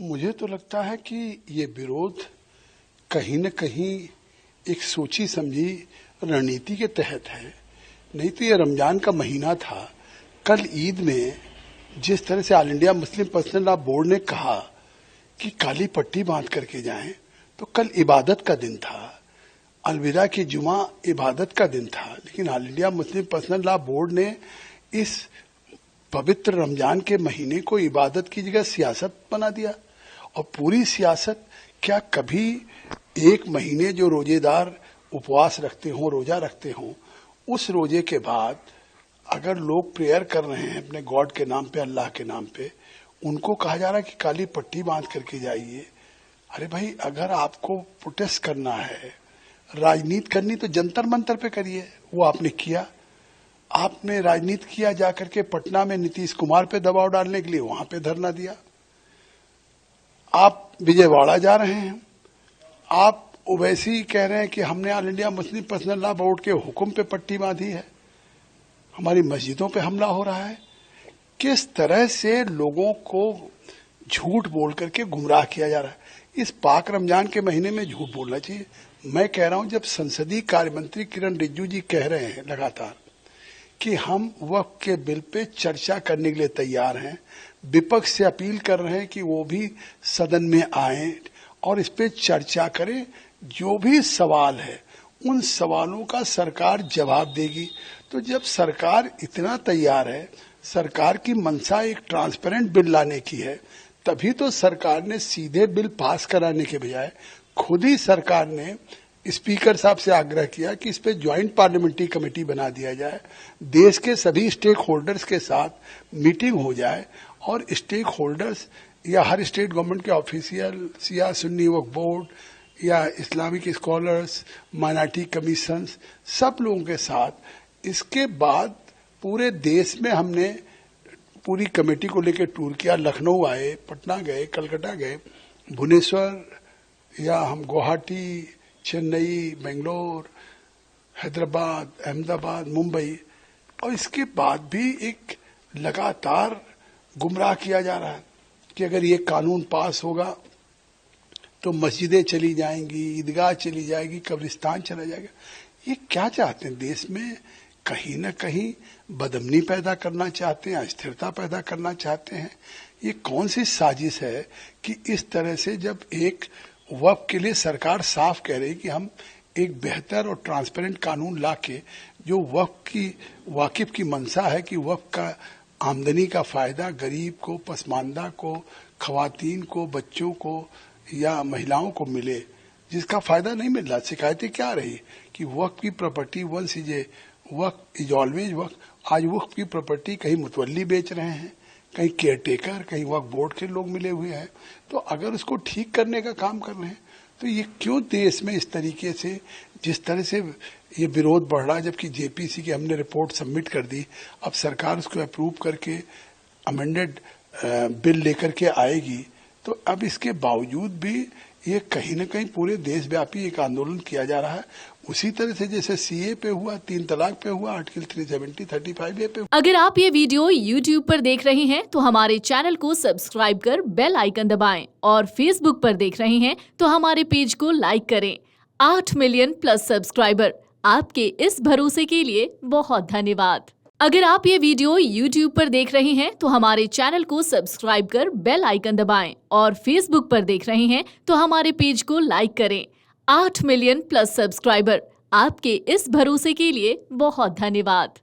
मुझे तो लगता है कि ये विरोध कहीं न कहीं एक सोची समझी रणनीति के तहत है। नहीं तो ये रमजान का महीना था। कल ईद में जिस तरह से all India Muslim personal law board ने कहा कि काली पट्टी बांध करके जाएं, तो कल इबादत का दिन था। अलविदा की जुमा इबादत का दिन था, लेकिन all India Muslim personal law board ने इस पवित्र रमजान के महीने को इबादत की जगह सियासत बना दिया। और पूरी सियासत, क्या कभी एक महीने जो रोजेदार उपवास रखते हों, रोजा रखते हों, उस रोजे के बाद अगर लोग प्रेयर कर रहे हैं अपने गॉड के नाम पे, अल्लाह के नाम पे, उनको कहा जा रहा है कि काली पट्टी बांध करके जाइए। अरे भाई, अगर आपको प्रोटेस्ट करना है, राजनीति करनी, तो जंतर मंतर पे करिए। वो आपने किया। आपने राजनीति किया जाकर के पटना में नीतीश कुमार पे दबाव डालने के लिए, वहां पे धरना दिया। आप विजयवाड़ा जा रहे हैं, आप ओवैसी कह रहे हैं कि हमने all India Muslim personal law board के हुक्म पे पट्टी बांधी है, हमारी मस्जिदों पे हमला हो रहा है। किस तरह से लोगों को झूठ बोल करके गुमराह किया जा रहा है। इस पाक रमजान के महीने में झूठ बोलना चाहिए। मैं कह रहा हूं, जब संसदीय कार्य मंत्री किरण रिजिजू जी कह रहे हैं लगातार कि हम वक्फ के बिल पे चर्चा करने के लिए तैयार हैं, विपक्ष से अपील कर रहे हैं कि वो भी सदन में आए और इस पे चर्चा करें, जो भी सवाल है उन सवालों का सरकार जवाब देगी। तो जब सरकार इतना तैयार है, सरकार की मंशा एक ट्रांसपेरेंट बिल लाने की है, तभी तो सरकार ने सीधे बिल पास कराने के बजाय खुद ही सरकार ने स्पीकर साहब से आग्रह किया कि इस पे ज्वाइंट पार्लियामेंट्री कमेटी बना दिया जाए, देश के सभी स्टेक होल्डर्स के साथ मीटिंग हो जाए और स्टेक होल्डर्स या हर स्टेट गवर्नमेंट के ऑफिशियल या सुन्नी वक्फ बोर्ड या इस्लामिक स्कॉलर्स, माइनॉरिटी कमीशंस, सब लोगों के साथ। इसके बाद पूरे देश में हमने पूरी कमेटी को लेकर टूर किया। लखनऊ आए, पटना गए, कलकत्ता गए, भुवनेश्वर या हम गुवाहाटी, चेन्नई, बेंगलोर, हैदराबाद, अहमदाबाद, मुंबई। और इसके बाद भी एक लगातार गुमराह किया जा रहा है कि अगर ये कानून पास होगा तो मस्जिदें चली जाएंगी, ईदगाह चली जाएगी, कब्रिस्तान चला जाएगा। ये क्या चाहते हैं? देश में कहीं न कहीं बदअमनी पैदा करना चाहते हैं, अस्थिरता पैदा करना चाहते हैं। ये कौन सी साजिश है कि इस तरह से, जब एक वक्फ के लिए सरकार साफ कह रही कि हम एक बेहतर और ट्रांसपेरेंट कानून लाके, जो वक्फ की वाकिफ की मंशा है कि वक्फ का आमदनी का फायदा गरीब को, पसमानदा को, खवातीन को, बच्चों को या महिलाओं को मिले, जिसका फायदा नहीं मिल रहा। शिकायतें क्या रही कि वक्फ की प्रॉपर्टी वंस इज ए वक्फ इज ऑलवेज वक्फ। आज वक्फ की प्रॉपर्टी कहीं मुतवल्ली बेच रहे हैं, कहीं केयरटेकर, कहीं वक्फ बोर्ड के लोग मिले हुए हैं। तो अगर उसको ठीक करने का काम कर रहे हैं, तो ये क्यों देश में इस तरीके से, जिस तरह से ये विरोध बढ़ रहा है, जबकि जेपीसी की हमने रिपोर्ट सबमिट कर दी, अब सरकार उसको अप्रूव करके अमेंडेड बिल लेकर के आएगी। तो अब इसके बावजूद भी ये कहीं न कहीं पूरे देशव्यापी एक आंदोलन किया जा रहा है। उसी तरह से जैसे सीए पे हुआ, 3 तलाक पे हुआ, आर्टिकल 370, 35A पे। अगर आप ये वीडियो YouTube पर देख रहे हैं तो हमारे चैनल को सब्सक्राइब कर बेल आइकन दबाएं, और Facebook पर देख रहे हैं तो हमारे पेज को लाइक करें। 8 मिलियन प्लस सब्सक्राइबर, आपके इस भरोसे के लिए बहुत धन्यवाद। अगर आप ये वीडियो YouTube पर देख रहे हैं तो हमारे चैनल को सब्सक्राइब कर बेल आइकन दबाएं, और Facebook पर देख रहे हैं तो हमारे पेज को लाइक करें। 8 मिलियन प्लस सब्सक्राइबर, आपके इस भरोसे के लिए बहुत धन्यवाद।